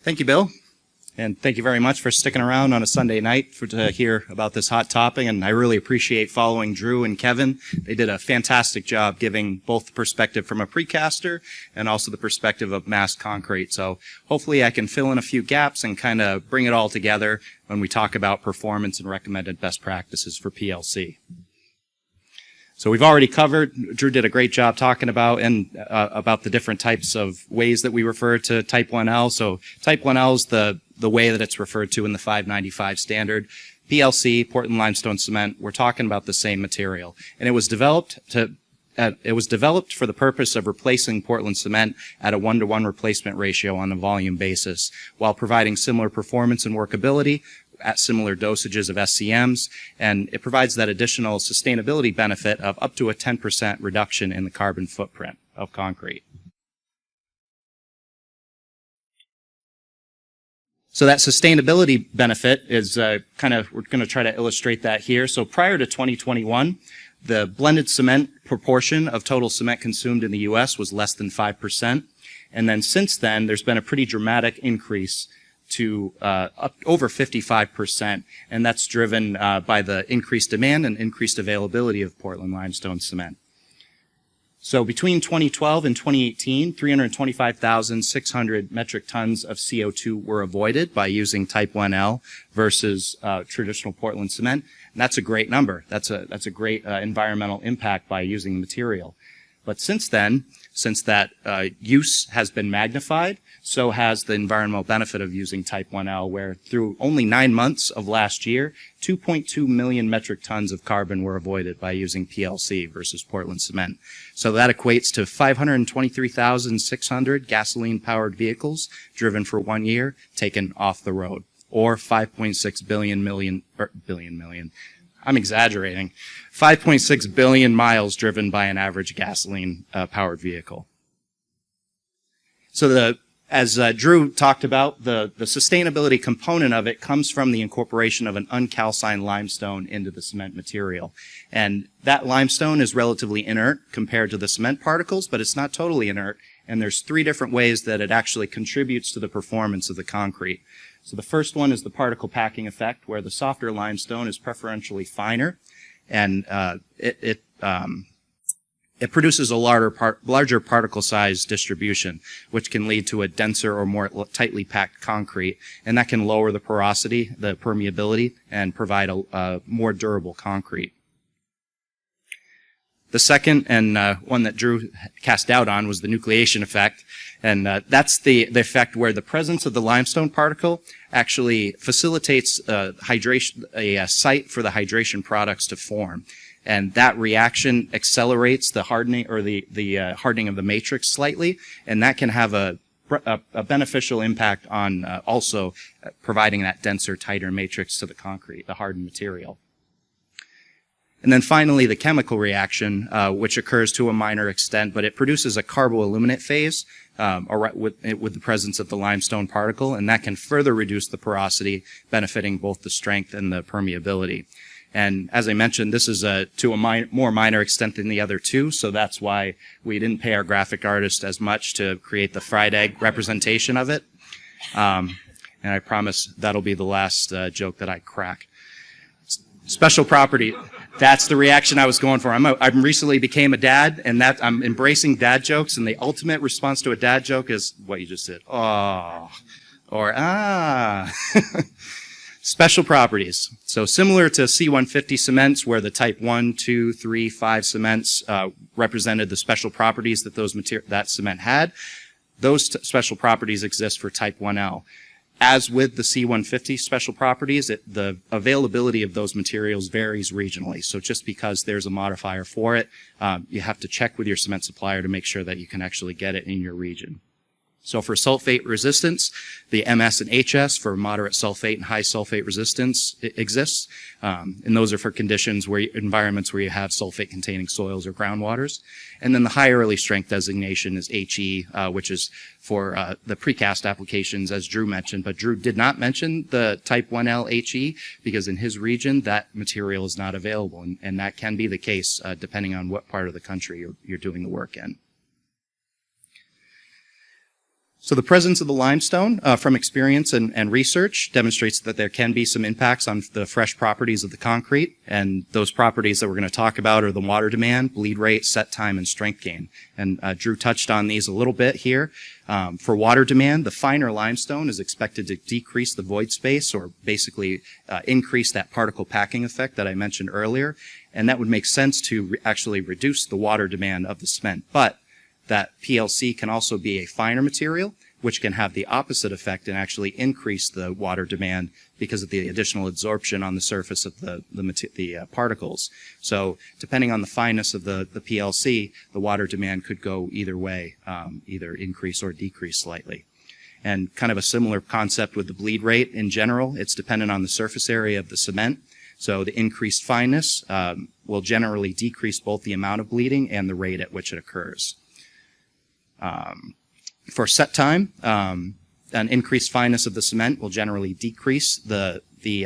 Thank you, Bill. And thank you very much for sticking around on a Sunday night to hear about this hot topic. And I really appreciate following Drew and Kevin. They did a fantastic job giving both the perspective from a precaster and also the perspective of mass concrete. So hopefully I can fill in a few gaps and kind of bring it all together when we talk about performance and recommended best practices for PLC. So we've already covered, Drew did a great job talking about about the different types of ways that we refer to type 1L. So type 1L is the way that it's referred to in the 595 standard. PLC, Portland limestone cement, we're talking about the same material. And it was developed for the purpose of replacing Portland cement at a 1-to-1 replacement ratio on a volume basis, while providing similar performance and workability at similar dosages of SCMs, and it provides that additional sustainability benefit of up to a 10% reduction in the carbon footprint of concrete. So that sustainability benefit is we're going to try to illustrate that here. So prior to 2021, the blended cement proportion of total cement consumed in the U.S. was less than 5%. And then since then, there's been a pretty dramatic increase to up over 55%, and that's driven by the increased demand and increased availability of Portland limestone cement. So between 2012 and 2018, 325,600 metric tons of CO2 were avoided by using Type 1L versus traditional Portland cement. And that's a great number. That's a great environmental impact by using the material. But since then, since that use has been magnified, so has the environmental benefit of using Type 1L, where through only 9 months of last year, 2.2 million metric tons of carbon were avoided by using PLC versus Portland cement. So that equates to 523,600 gasoline-powered vehicles driven for 1 year taken off the road, or 5.6 billion I'm exaggerating, 5.6 billion miles driven by an average gasoline-powered vehicle. So as Drew talked about, the sustainability component of it comes from the incorporation of an uncalcined limestone into the cement material. And that limestone is relatively inert compared to the cement particles, but it's not totally inert. And there's 3 different ways that it actually contributes to the performance of the concrete. So the first one is the particle packing effect, where the softer limestone is preferentially finer, and it produces a larger particle size distribution, which can lead to a denser or more tightly packed concrete, and that can lower the porosity, the permeability, and provide a more durable concrete. The second, and one that Drew cast doubt on, was the nucleation effect. And that's the effect where the presence of the limestone particle actually facilitates a site for the hydration products to form. And that reaction accelerates the hardening, or the hardening of the matrix slightly, and that can have a beneficial impact on also providing that denser, tighter matrix to the concrete, the hardened material. And then finally, the chemical reaction, which occurs to a minor extent, but it produces a carboaluminate phase with the presence of the limestone particle, and that can further reduce the porosity, benefiting both the strength and the permeability. And as I mentioned, this is to a more minor extent than the other two, so that's why we didn't pay our graphic artist as much to create the fried egg representation of it. And I promise that'll be the last joke that I crack. Special property. That's the reaction I was going for. I recently became a dad, and I'm embracing dad jokes, and the ultimate response to a dad joke is what you just did. Oh. Or, ah. Special properties. So similar to C150 cements, where the type 1, 2, 3, 5 cements represented the special properties that that cement had, those special properties exist for type 1L. As with the C150 special properties, the availability of those materials varies regionally. So just because there's a modifier for it, you have to check with your cement supplier to make sure that you can actually get it in your region. So for sulfate resistance, the MS and HS for moderate sulfate and high sulfate resistance exists. And those are for conditions environments where you have sulfate-containing soils or groundwaters. And then the high early strength designation is HE, which is for the precast applications, as Drew mentioned. But Drew did not mention the type 1L HE because in his region, that material is not available. And that can be the case depending on what part of the country you're doing the work in. So the presence of the limestone from experience and research demonstrates that there can be some impacts on the fresh properties of the concrete, and those properties that we're going to talk about are the water demand, bleed rate, set time, and strength gain. And Drew touched on these a little bit here. For water demand, the finer limestone is expected to decrease the void space, or basically increase that particle packing effect that I mentioned earlier, and that would make sense to actually reduce the water demand of the cement. But that PLC can also be a finer material, which can have the opposite effect and actually increase the water demand because of the additional absorption on the surface of the particles. So depending on the fineness of the PLC, the water demand could go either way, either increase or decrease slightly. And kind of a similar concept with the bleed rate in general. It's dependent on the surface area of the cement. So the increased fineness will generally decrease both the amount of bleeding and the rate at which it occurs. For set time, an increased fineness of the cement will generally decrease the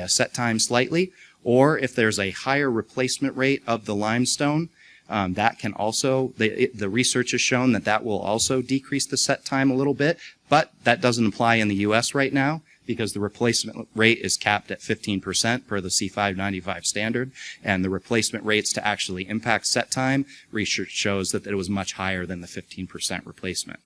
set time slightly, or if there's a higher replacement rate of the limestone, that can also, the research has shown that will also decrease the set time a little bit, but that doesn't apply in the U.S. right now because the replacement rate is capped at 15% per the C595 standard, and the replacement rates to actually impact set time, research shows that it was much higher than the 15% replacement.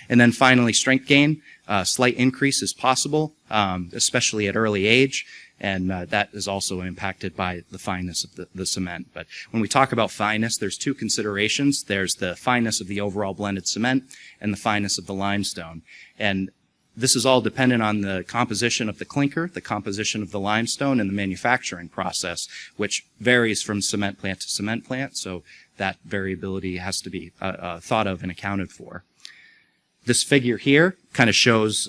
And then finally, strength gain. Slight increase is possible, especially at early age, and that is also impacted by the fineness of the cement. But when we talk about fineness, there's two considerations. There's the fineness of the overall blended cement and the fineness of the limestone. And this is all dependent on the composition of the clinker, the composition of the limestone, and the manufacturing process, which varies from cement plant to cement plant, so that variability has to be thought of and accounted for. This figure here kind of shows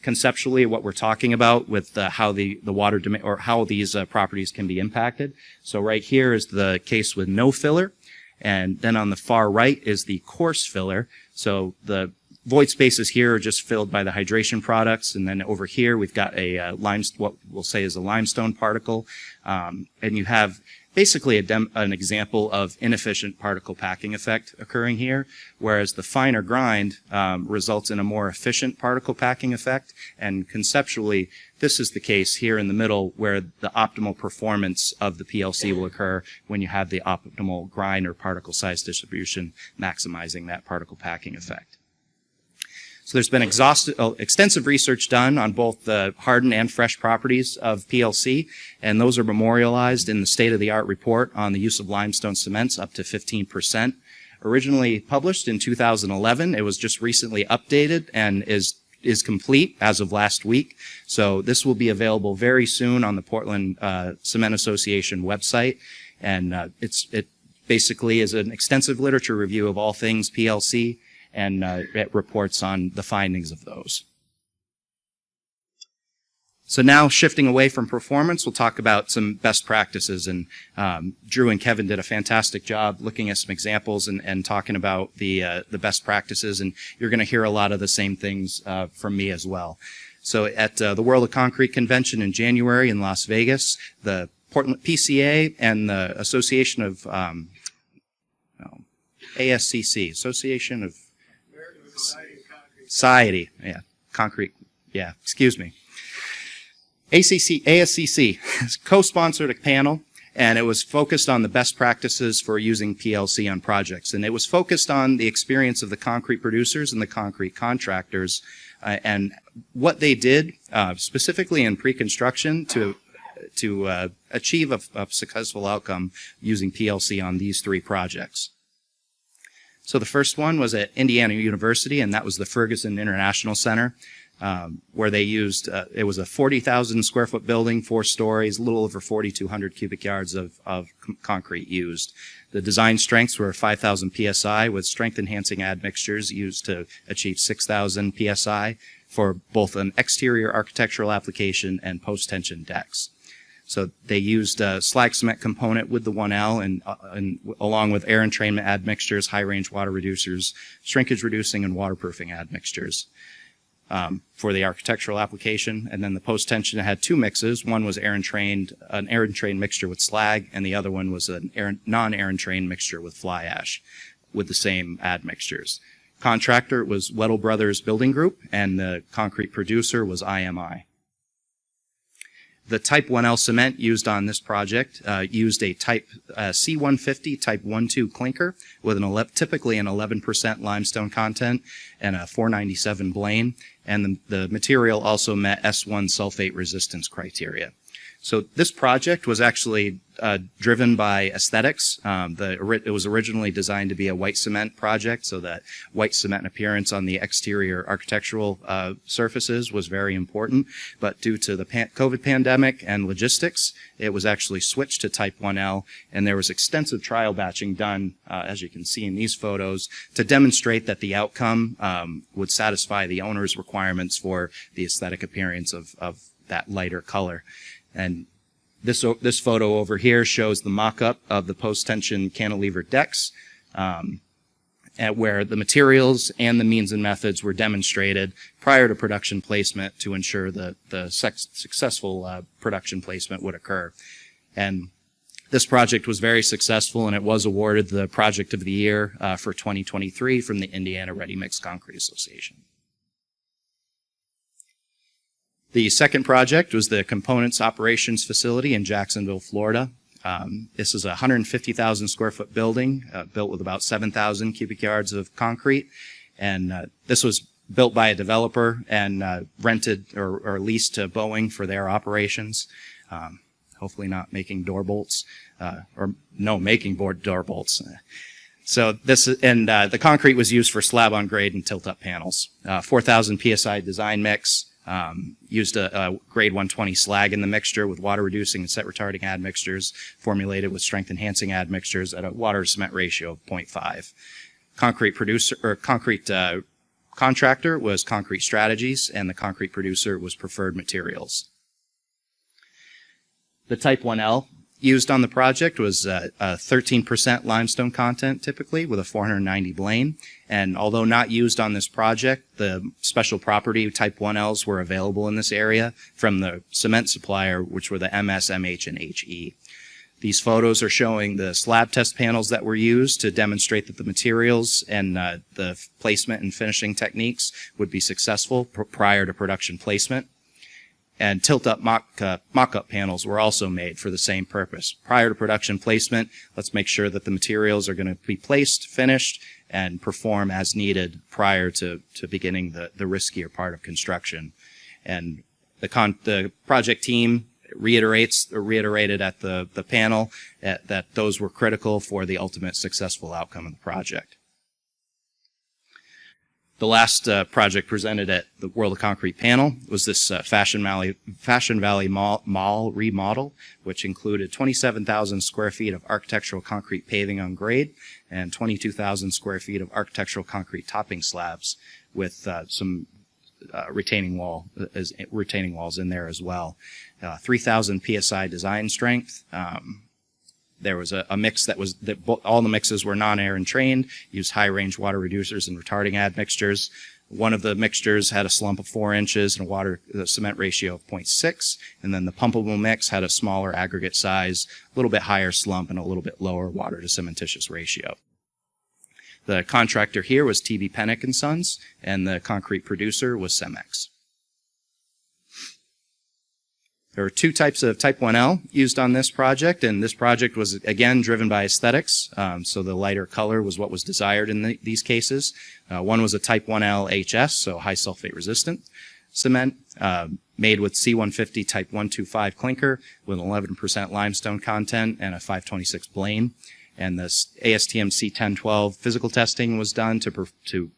conceptually what we're talking about with how the water demand, or how these properties can be impacted. So right here is the case with no filler, and then on the far right is the coarse filler. So the void spaces here are just filled by the hydration products, and then over here we've got a what we'll say is a limestone particle, and you have basically an example of inefficient particle packing effect occurring here, whereas the finer grind results in a more efficient particle packing effect, and conceptually this is the case here in the middle where the optimal performance of the PLC will occur when you have the optimal grind or particle size distribution maximizing that particle packing effect. So there's been extensive research done on both the hardened and fresh properties of PLC, and those are memorialized in the state-of-the-art report on the use of limestone cements up to 15%. Originally published in 2011, it was just recently updated and is complete as of last week. So this will be available very soon on the Portland Cement Association website, and it basically is an extensive literature review of all things PLC, and it reports on the findings of those. So now shifting away from performance, we'll talk about some best practices, and Drew and Kevin did a fantastic job looking at some examples and talking about the best practices, and you're going to hear a lot of the same things from me as well. So at the World of Concrete Convention in January in Las Vegas, the Portland PCA and the Association of ASCC, Association of Society, ASCC co-sponsored a panel, and it was focused on the best practices for using PLC on projects. And it was focused on the experience of the concrete producers and the concrete contractors and what they did specifically in pre-construction to achieve a successful outcome using PLC on these three projects. So the first one was at Indiana University, and that was the Ferguson International Center, where they used, it was a 40,000 square foot building, 4 stories, a little over 4,200 cubic yards of concrete used. The design strengths were 5,000 PSI with strength enhancing admixtures used to achieve 6,000 PSI for both an exterior architectural application and post-tension decks. So they used a slag cement component with the 1L and along with air entrainment admixtures, high-range water reducers, shrinkage reducing, and waterproofing admixtures for the architectural application. And then the post-tension had 2 mixes. One was an air entrained mixture with slag, and the other one was a non-air entrained mixture with fly ash with the same admixtures. contractor was Weddell Brothers Building Group, and the concrete producer was IMI. The Type 1L cement used on this project used a Type C150 Type 1-2 clinker with typically an 11% limestone content and a 497 Blaine, and the material also met S1 sulfate resistance criteria. So this project was actually driven by aesthetics. It was originally designed to be a white cement project, so that white cement appearance on the exterior architectural surfaces was very important. But due to the COVID pandemic and logistics, it was actually switched to Type 1L, and there was extensive trial batching done, as you can see in these photos, to demonstrate that the outcome would satisfy the owner's requirements for the aesthetic appearance of that lighter color. And this photo over here shows the mock-up of the post-tension cantilever decks, where the materials and the means and methods were demonstrated prior to production placement to ensure the successful production placement would occur. And this project was very successful, and it was awarded the Project of the Year for 2023 from the Indiana Ready Mix Concrete Association. The second project was the Components Operations Facility in Jacksonville, Florida. This is a 150,000 square foot building built with about 7,000 cubic yards of concrete. And this was built by a developer and rented or leased to Boeing for their operations. Hopefully not making door bolts, making door bolts. So the concrete was used for slab on grade and tilt up panels. 4,000 PSI design mix. Used a grade 120 slag in the mixture with water reducing and set retarding admixtures formulated with strength enhancing admixtures at a water to cement ratio of 0.5. Concrete contractor was Concrete Strategies, and the concrete producer was Preferred Materials. The Type 1L used on the project was a 13% limestone content typically with a 490 Blaine. And although not used on this project, the special property Type 1Ls were available in this area from the cement supplier, which were the MS, MH, and HE. These photos are showing the slab test panels that were used to demonstrate that the materials and the placement and finishing techniques would be successful prior to production placement. And tilt-up mock-up panels were also made for the same purpose. Prior to production placement, let's make sure that the materials are going to be placed, finished, and perform as needed prior to beginning the riskier part of construction. And the project team reiterated at the panel that those were critical for the ultimate successful outcome of the project. The last project presented at the World of Concrete panel was this Fashion Valley Mall remodel, which included 27,000 square feet of architectural concrete paving on grade and 22,000 square feet of architectural concrete topping slabs with some retaining walls in there as well. 3,000 PSI design strength. There was a mix all the mixes were non-air entrained, used high-range water reducers and retarding admixtures. One of the mixtures had a slump of 4 inches and a cement ratio of 0.6, and then the pumpable mix had a smaller aggregate size, a little bit higher slump, and a little bit lower water to cementitious ratio. The contractor here was TB Pennick & Sons, and the concrete producer was Cemex. There were 2 types of Type 1L used on this project, and this project was, again, driven by aesthetics, so the lighter color was what was desired in these cases. One was a Type 1L HS, so high sulfate resistant cement, made with C150 Type 125 clinker with an 11% limestone content and a 526 Blaine. And the ASTM C1012 physical testing was done to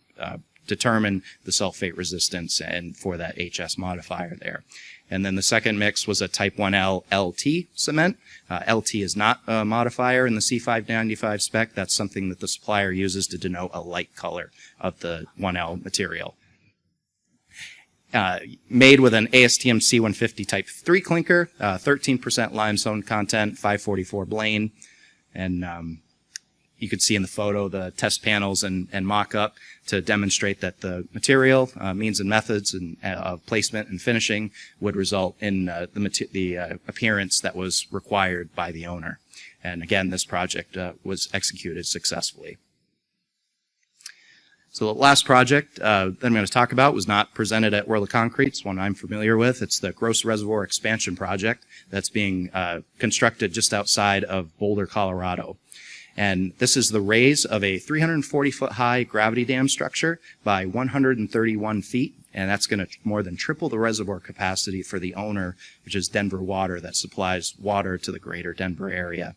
determine the sulfate resistance and for that HS modifier there. And then the second mix was a Type 1L LT cement. LT is not a modifier in the C595 spec. That's something that the supplier uses to denote a light color of the 1L material. Made with an ASTM C150 Type 3 clinker, 13% limestone content, 544 Blaine. And you could see in the photo the test panels and mock-up to demonstrate that the material, means and methods and placement and finishing would result in the appearance that was required by the owner. And again, this project was executed successfully. So the last project that I'm going to talk about was not presented at World of Concrete. It's one I'm familiar with. It's the Gross Reservoir Expansion Project that's being constructed just outside of Boulder, Colorado. And this is the raise of a 340-foot high gravity dam structure by 131 feet. And that's going to more than triple the reservoir capacity for the owner, which is Denver Water, that supplies water to the greater Denver area.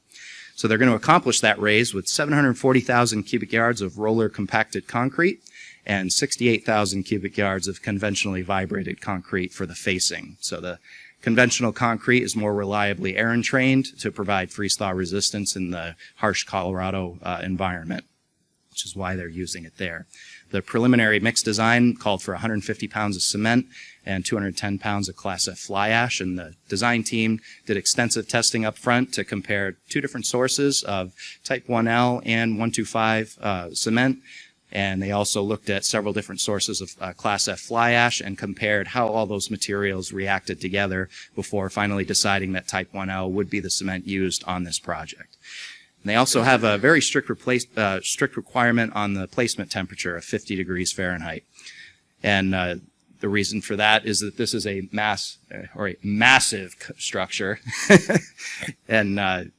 So they're going to accomplish that raise with 740,000 cubic yards of roller compacted concrete and 68,000 cubic yards of conventionally vibrated concrete for the facing. So the conventional concrete is more reliably air entrained to provide freeze-thaw resistance in the harsh Colorado environment, which is why they're using it there. The preliminary mix design called for 150 pounds of cement and 210 pounds of Class F fly ash, and the design team did extensive testing up front to compare two different sources of Type 1L and 125 cement, and they also looked at several different sources of Class F fly ash and compared how all those materials reacted together before finally deciding that Type 1L would be the cement used on this project. And they also have a very strict requirement on the placement temperature of 50 degrees Fahrenheit. And the reason for that is that this is a massive structure. And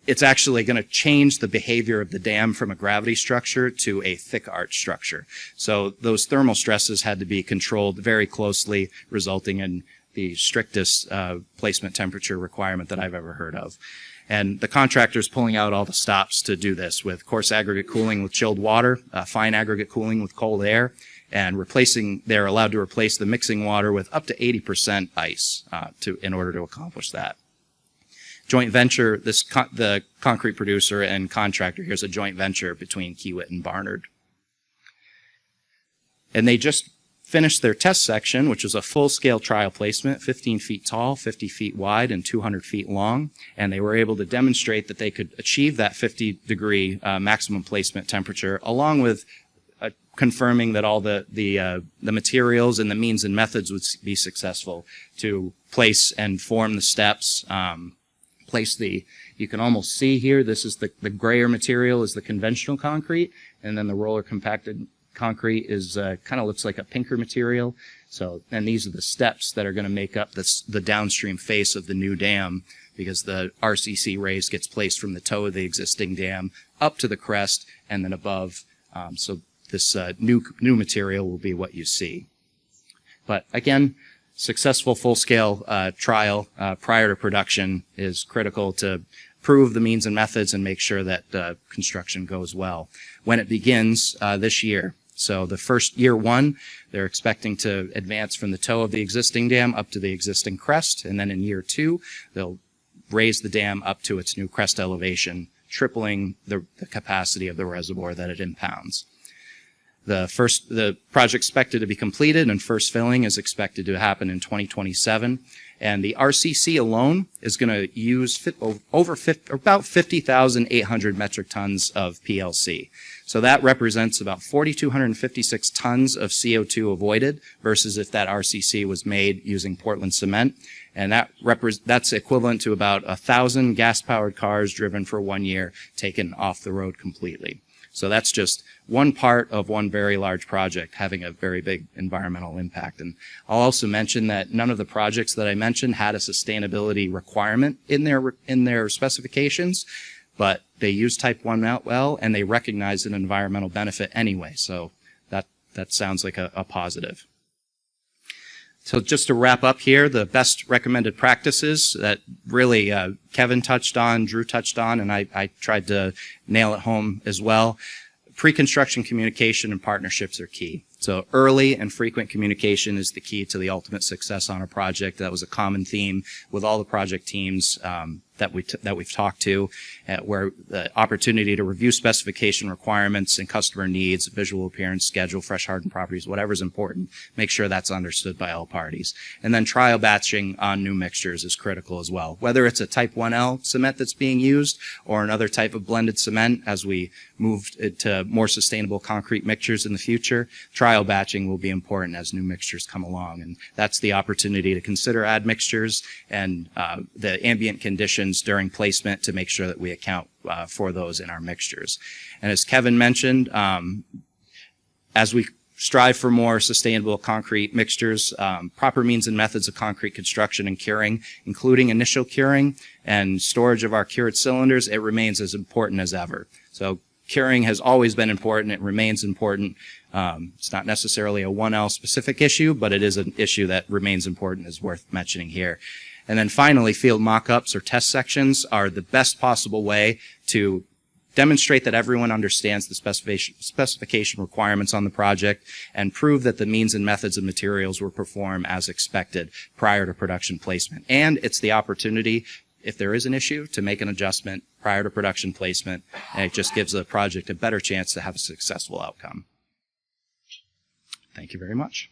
it's actually going to change the behavior of the dam from a gravity structure to a thick arch structure. So those thermal stresses had to be controlled very closely, resulting in the strictest placement temperature requirement that I've ever heard of. And the contractor's pulling out all the stops to do this with coarse aggregate cooling with chilled water, fine aggregate cooling with cold air, and they're allowed to replace the mixing water with up to 80% ice in order to accomplish that. Joint venture, the concrete producer and contractor, here's a joint venture between Kiewit and Barnard. And they just finished their test section, which was a full-scale trial placement, 15 feet tall, 50 feet wide, and 200 feet long. And they were able to demonstrate that they could achieve that 50-degree maximum placement temperature, along with confirming that all the materials and the means and methods would be successful to place and form the steps. You can almost see here, this is the grayer material is the conventional concrete, and then the roller compacted concrete is kind of looks like a pinker material. So, and these are the steps that are going to make up the downstream face of the new dam, because the RCC raise gets placed from the toe of the existing dam up to the crest and then above. So this new material will be what you see. But again, successful full-scale trial prior to production is critical to prove the means and methods and make sure that construction goes well. When it begins this year, so the first year one, they're expecting to advance from the toe of the existing dam up to the existing crest, and then in year two, they'll raise the dam up to its new crest elevation, tripling the capacity of the reservoir that it impounds. The project expected to be completed and first filling is expected to happen in 2027. And the RCC alone is going to use about 50,800 metric tons of PLC. So that represents about 4,256 tons of CO2 avoided versus if that RCC was made using Portland cement. And that's equivalent to about 1,000 gas-powered cars driven for 1 year taken off the road completely. So that's just one part of one very large project having a very big environmental impact. And I'll also mention that none of the projects that I mentioned had a sustainability requirement in their specifications, but they use Type 1 well, and they recognize an environmental benefit anyway. So that sounds like a positive. So just to wrap up here, the best recommended practices that really Kevin touched on, Drew touched on, and I tried to nail it home as well. Pre-construction communication and partnerships are key. So early and frequent communication is the key to the ultimate success on a project. That was a common theme with all the project teams that we've talked to, where the opportunity to review specification requirements and customer needs, visual appearance, schedule, fresh hardened properties, whatever's important, make sure that's understood by all parties. And then trial batching on new mixtures is critical as well. Whether it's a Type 1L cement that's being used or another type of blended cement as we move to more sustainable concrete mixtures in the future, trial batching will be important as new mixtures come along. And that's the opportunity to consider admixtures and the ambient conditions during placement to make sure that we account for those in our mixtures. And as Kevin mentioned, As we strive for more sustainable concrete mixtures, proper means and methods of concrete construction and curing, including initial curing and storage of our cured cylinders, it remains as important as ever. So curing has always been important. It remains important. It's not necessarily a 1L specific issue, but it is an issue that remains important, is worth mentioning here. And then finally, field mock-ups or test sections are the best possible way to demonstrate that everyone understands the specification requirements on the project and prove that the means and methods and materials will perform as expected prior to production placement. And it's the opportunity, if there is an issue, to make an adjustment prior to production placement, and it just gives the project a better chance to have a successful outcome. Thank you very much.